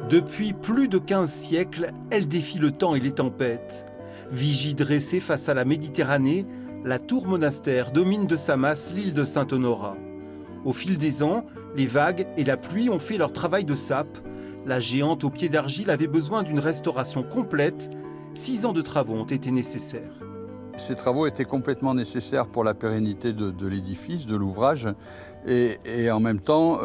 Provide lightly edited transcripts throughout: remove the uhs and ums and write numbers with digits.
Depuis plus de 15 siècles, elle défie le temps et les tempêtes. Vigie dressée face à la Méditerranée, la tour monastère domine de sa masse l'île de Saint-Honorat. Au fil des ans, les vagues et la pluie ont fait leur travail de sape. La géante aux pieds d'argile avait besoin d'une restauration complète. 6 ans de travaux ont été nécessaires. Ces travaux étaient complètement nécessaires pour la pérennité de l'édifice, de l'ouvrage, et en même temps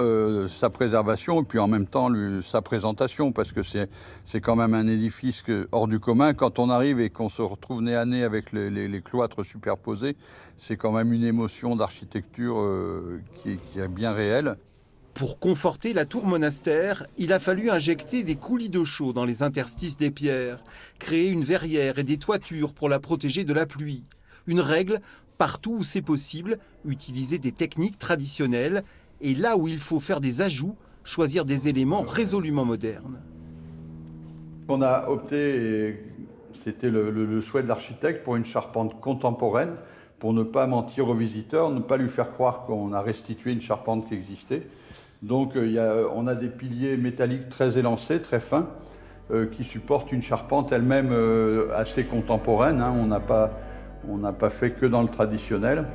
sa préservation, et puis en même temps sa présentation, parce que c'est quand même un édifice hors du commun. Quand on arrive et qu'on se retrouve nez à nez avec les cloîtres superposés, c'est quand même une émotion d'architecture qui est bien réelle. Pour conforter la tour monastère, il a fallu injecter des coulis d'eau chaude dans les interstices des pierres, créer une verrière et des toitures pour la protéger de la pluie. Une règle, partout où c'est possible, utiliser des techniques traditionnelles et là où il faut faire des ajouts, choisir des éléments résolument modernes. On a opté, et c'était le souhait de l'architecte, pour une charpente contemporaine, pour ne pas mentir aux visiteurs, ne pas lui faire croire qu'on a restitué une charpente qui existait. Donc on a des piliers métalliques très élancés, très fins, qui supportent une charpente elle-même assez contemporaine. Hein. On n'a pas fait que dans le traditionnel.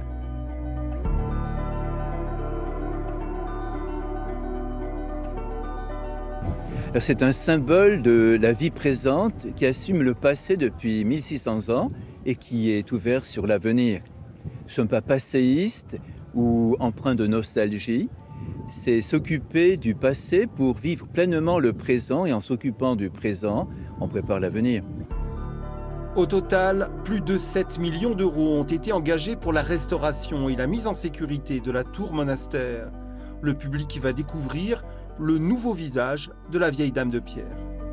C'est un symbole de la vie présente qui assume le passé depuis 1600 ans et qui est ouvert sur l'avenir. Nous ne sommes pas passéistes ou empreints de nostalgie. C'est s'occuper du passé pour vivre pleinement le présent, et en s'occupant du présent, on prépare l'avenir. Au total, plus de 7 millions d'euros ont été engagés pour la restauration et la mise en sécurité de la tour monastère. Le public va découvrir le nouveau visage de la vieille dame de pierre.